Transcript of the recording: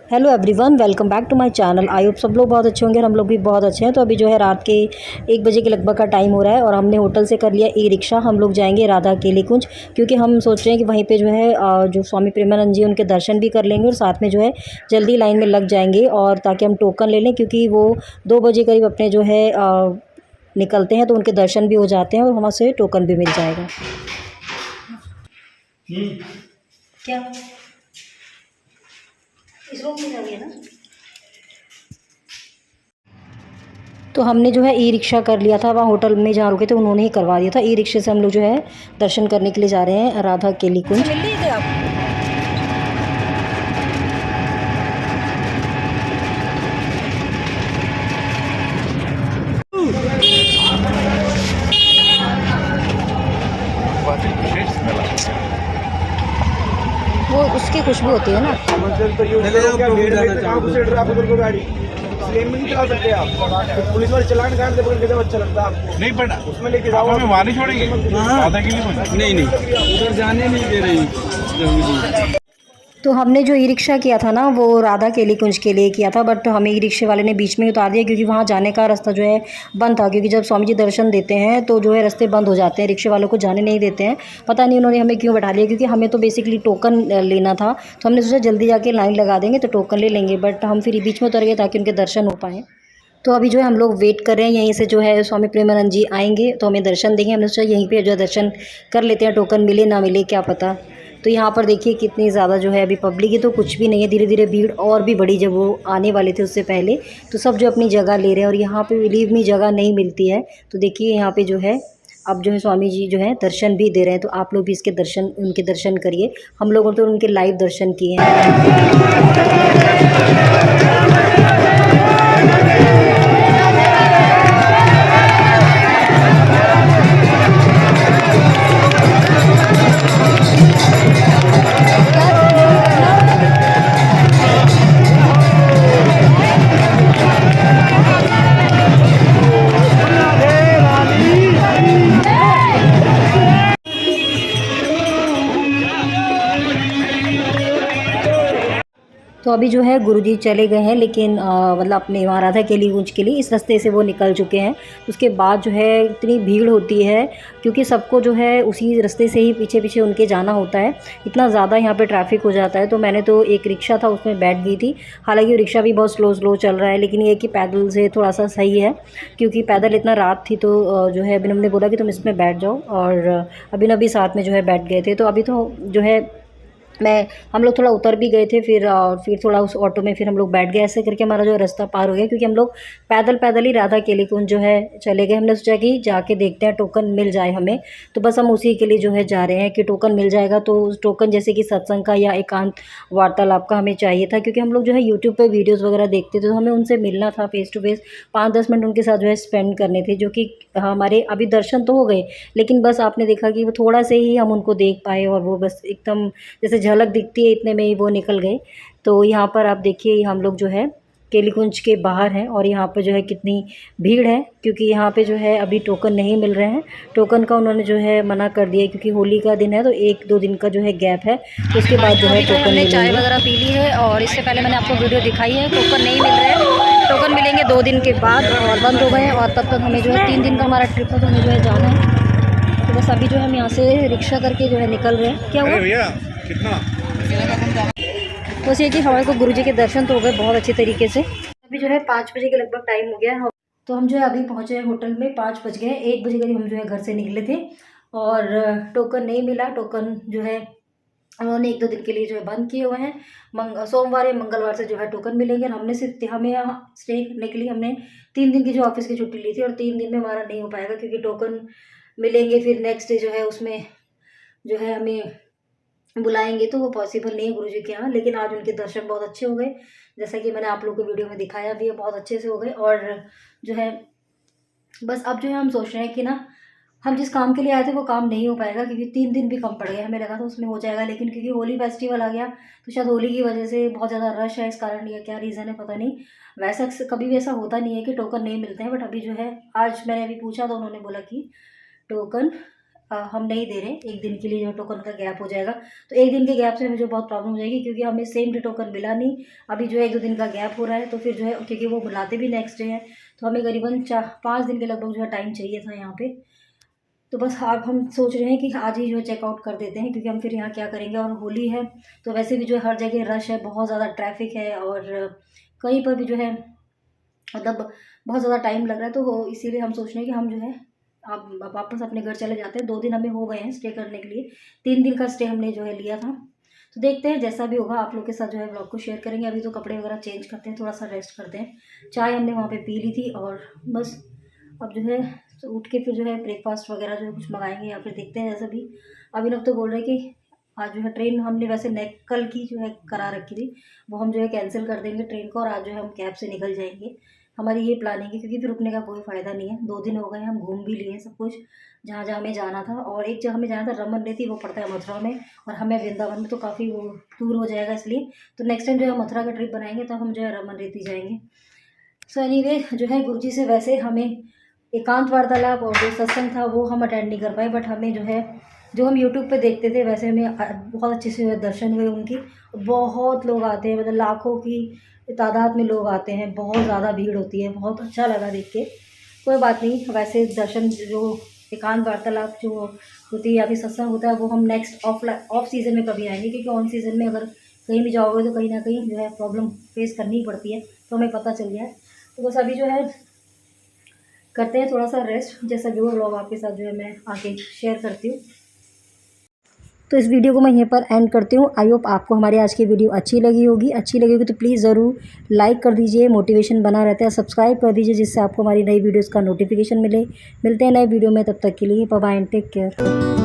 Hello everyone, welcome back to my channel. I hope सब लोग बहुत अच्छे होंगे और हम लोग भी बहुत अच्छे हैं। तो अभी जो है रात के 1 बजे के लगभग का टाइम हो रहा है और हमने होटल से कर लिया ई रिक्शा। हम लोग जाएंगे राधा केली कुंज, क्योंकि हम सोच रहे हैं कि वहीं पे जो है जो स्वामी प्रेमानंद जी उनके दर्शन भी कर लेंगे और साथ में जो है जल्दी लाइन में लग जाएंगे, और ताकि हम टोकन ले लें, क्योंकि वो 2 बजे करीब अपने जो है निकलते हैं, तो उनके दर्शन भी हो जाते हैं और हमारे से टोकन भी मिल जाएगा। क्या इस रूम में जाइए ना। तो हमने जो है ई रिक्शा कर लिया था, वहाँ होटल में जहाँ रुके थे उन्होंने ही करवा दिया था। ई रिक्शे से हम लोग जो है दर्शन करने के लिए जा रहे हैं राधा केली कुंज। मिल रही थे आप? वो उसकी खुशबू होती है ना। पुलिस वाले चलान काट दे, अच्छा लगता है आपको? नहीं पड़ा उसमें लेके जाओ, हमें वहाँ नहीं छोड़ेंगे। आधा के लिए नहीं उधर जाने नहीं दे रही। तो हमने जो ई रिक्शा किया था ना, वो राधा केली कुंज के लिए किया था, बट हमें ई रिक्शे वाले ने बीच में उतार दिया, क्योंकि वहाँ जाने का रास्ता जो है बंद था। क्योंकि जब स्वामी जी दर्शन देते हैं तो जो है रास्ते बंद हो जाते हैं, रिक्शे वालों को जाने नहीं देते हैं। पता नहीं उन्होंने हमें क्यों बैठा लिया, क्योंकि हमें तो बेसिकली टोकन लेना था। तो हमने सोचा जल्दी जाके लाइन लगा देंगे तो टोकन ले लेंगे, बट हम फिर बीच में उतर गए ताकि उनके दर्शन हो पाएँ। तो अभी जो है हम लोग वेट कर रहे हैं, यहीं से जो है स्वामी प्रेमानंद जी आएंगे तो हमें दर्शन देंगे। हमने सोचा यहीं पे जो है दर्शन कर लेते हैं, टोकन मिले ना मिले क्या पता। तो यहाँ पर देखिए कितनी ज़्यादा जो है अभी पब्लिक है, तो कुछ भी नहीं है। धीरे धीरे भीड़ और भी बढ़ी जब वो आने वाले थे उससे पहले। तो सब जो अपनी जगह ले रहे हैं और यहाँ पे बिलीव मी जगह नहीं मिलती है। तो देखिए यहाँ पे जो है अब जो है स्वामी जी जो है दर्शन भी दे रहे हैं, तो आप लोग भी इसके दर्शन उनके दर्शन करिए। हम लोगों ने तो उनके लाइव दर्शन किए हैं। तो अभी जो है गुरुजी चले गए हैं, लेकिन मतलब अपने वहाँ राधा केली कुंज के लिए इस रास्ते से वो निकल चुके हैं। उसके बाद जो है इतनी भीड़ होती है, क्योंकि सबको जो है उसी रास्ते से ही पीछे पीछे उनके जाना होता है। इतना ज़्यादा यहाँ पे ट्रैफिक हो जाता है। तो मैंने तो एक रिक्शा था उसमें बैठ गई थी। हालांकि वो रिक्शा भी बहुत स्लो स्लो चल रहा है, लेकिन ये कि पैदल से थोड़ा सा सही है, क्योंकि पैदल इतना रात थी। तो जो है अभिनव ने बोला कि तुम इसमें बैठ जाओ, और अभिनव भी साथ में जो है बैठ गए थे। तो अभी तो जो है हम लोग थोड़ा उतर भी गए थे, फिर थोड़ा उस ऑटो में फिर हम लोग बैठ गए। ऐसे करके हमारा जो रास्ता पार हो गया, क्योंकि हम लोग पैदल पैदल ही राधा केली कुंज जो है चले गए। हमने सोचा कि जाके देखते हैं टोकन मिल जाए हमें, तो बस हम उसी के लिए जो है जा रहे हैं कि टोकन मिल जाएगा। तो उस टोकन जैसे कि सत्संग का या एकांत वार्तालाप का हमें चाहिए था, क्योंकि हम लोग जो है यूट्यूब पर वीडियोज़ वगैरह देखते थे, तो हमें उनसे मिलना था फेस टू फेस। 5-10 मिनट उनके साथ जो है स्पेंड करने थे, जो कि हमारे अभी दर्शन तो हो गए, लेकिन बस आपने देखा कि वो थोड़ा से ही हम उनको देख पाए, और वो बस एकदम जैसे झलक दिखती है इतने में ही वो निकल गए। तो यहाँ पर आप देखिए हम लोग जो है केली कुंज के बाहर हैं, और यहाँ पर जो है कितनी भीड़ है, क्योंकि यहाँ पे जो है अभी टोकन नहीं मिल रहे हैं। टोकन का उन्होंने जो है मना कर दिया, क्योंकि होली का दिन है तो 1-2 दिन का जो है गैप है, तो उसके बाद जो है टोकन मिलेंगे। चाय वगैरह पी ली है, और इससे पहले मैंने आपको वीडियो दिखाई है। टोकन नहीं मिल रहे हैं, टोकन मिलेंगे 2 दिन के बाद, और बंद हो गए। और तब तक हमें जो है 3 दिन का हमारा ट्रिप है, तो हमें जो है जाना है। तो बस अभी जो है हम यहाँ से रिक्शा करके जो है निकल रहे हैं। क्या हुआ भैया कितना? बस ये कि हमारे को गुरुजी के दर्शन तो हो गए बहुत अच्छे तरीके से। अभी जो है 5 बजे के लगभग टाइम हो गया है, तो हम जो है अभी पहुँचे हैं होटल में। 5 बज गए, 1 बजे करीब हम जो है घर से निकले थे, और टोकन नहीं मिला। टोकन जो है उन्होंने 1-2 दिन के लिए जो है बंद किए हुए हैं। सोमवार या मंगलवार से जो है टोकन मिलेंगे। और हमें यहाँ स्टे करने के लिए हमने 3 दिन की जो ऑफिस की छुट्टी ली थी, और 3 दिन में हमारा नहीं हो पाएगा, क्योंकि टोकन मिलेंगे फिर नेक्स्ट डे जो है उसमें जो है हमें बुलाएंगे, तो वो पॉसिबल नहीं है गुरुजी के यहाँ। लेकिन आज उनके दर्शन बहुत अच्छे हो गए, जैसा कि मैंने आप लोगों को वीडियो में दिखाया भी है, बहुत अच्छे से हो गए। और जो है बस अब जो है हम सोच रहे हैं कि ना, हम जिस काम के लिए आए थे वो काम नहीं हो पाएगा, क्योंकि 3 दिन भी कम पड़ गए। हमें लगा था उसमें हो जाएगा, लेकिन क्योंकि होली फेस्टिवल आ गया, तो शायद होली की वजह से बहुत ज़्यादा रश है, इस कारण या क्या रीज़न है पता नहीं। वैसा कभी भी ऐसा होता नहीं है कि टोकन नहीं मिलते हैं, बट अभी जो है आज मैंने अभी पूछा तो उन्होंने बोला कि टोकन हम नहीं दे रहे, एक दिन के लिए जो टोकन का गैप हो जाएगा। तो एक दिन के गैप से हमें जो बहुत प्रॉब्लम हो जाएगी, क्योंकि हमें सेम डे टोकन मिला नहीं। अभी जो है 1-2 दिन का गैप हो रहा है, तो फिर जो है क्योंकि वो बुलाते भी नेक्स्ट डे हैं, तो हमें करीबन 4-5 दिन के लगभग जो है टाइम चाहिए था यहाँ पे। तो बस अब हम सोच रहे हैं कि आज ही जो है चेकआउट कर देते हैं, क्योंकि हम फिर यहाँ क्या करेंगे। और होली है तो वैसे भी जो है हर जगह रश है, बहुत ज़्यादा ट्रैफिक है, और कहीं पर भी जो है मतलब बहुत ज़्यादा टाइम लग रहा है। तो इसीलिए हम सोच रहे हैं कि हम जो है अब वापस अपने घर चले जाते हैं। 2 दिन हमें हो गए हैं स्टे करने के लिए, 3 दिन का स्टे हमने जो है लिया था। तो देखते हैं जैसा भी होगा, आप लोग के साथ जो है व्लॉग को शेयर करेंगे। अभी तो कपड़े वगैरह चेंज करते हैं, थोड़ा सा रेस्ट करते हैं। चाय हमने वहाँ पे पी ली थी, और बस अब जो है तो उठ के फिर जो है ब्रेकफास्ट वगैरह जो है कुछ मंगाएंगे, या फिर देखते हैं जैसा भी। अभिनव तो बोल रहे हैं कि आज जो है ट्रेन हमने वैसे कल की जो है करा रखी थी, वो हम जो है कैंसिल कर देंगे ट्रेन को, और आज जो है हम कैब से निकल जाएंगे। हमारी ये प्लानिंग है, क्योंकि फिर रुकने का कोई फ़ायदा नहीं है। 2 दिन हो गए, हम घूम भी लिए सब कुछ जहाँ जहाँ हमें जाना था। और एक जगह हमें जाना था रमन रेती, वो पड़ता है मथुरा में, और हमें वृंदावन में, तो काफ़ी वो दूर हो जाएगा। इसलिए तो नेक्स्ट टाइम जो है मथुरा का ट्रिप बनाएंगे, तब हम जो है रमन रेती जाएंगे। सो एनीवे जो है गुरुजी से वैसे हमें एकांत वार्तालाप और जो सत्संग था वो हम अटेंड नहीं कर पाए, बट हमें जो है जो हम यूट्यूब पे देखते थे वैसे हमें बहुत अच्छे से दर्शन हुए उनकी। बहुत लोग आते हैं, मतलब लाखों की तादाद में लोग आते हैं, बहुत ज़्यादा भीड़ होती है, बहुत अच्छा लगा देख के। कोई बात नहीं, वैसे दर्शन जो एकांत वार्तालाप जो होती है या फिर सत्संग होता है, वो हम नेक्स्ट ऑफ सीज़न में कभी आएंगे, क्योंकि ऑन सीज़न में अगर कहीं भी जाओगे तो कहीं ना कहीं जो है प्रॉब्लम फेस करनी ही पड़ती है, तो हमें पता चल गया है। तो बस अभी जो है करते हैं थोड़ा सा रेस्ट, जैसा भी वो व्लॉग आपके साथ जो है मैं आगे शेयर करती हूँ। तो इस वीडियो को मैं यहीं पर एंड करती हूँ। आई होप आपको हमारी आज की वीडियो अच्छी लगी होगी तो प्लीज़ ज़रूर लाइक कर दीजिए, मोटिवेशन बना रहता है। सब्सक्राइब कर दीजिए, जिससे आपको हमारी नई वीडियोज़ का नोटिफिकेशन मिले। मिलते हैं नए वीडियो में, तब तक के लिए bye bye and take care.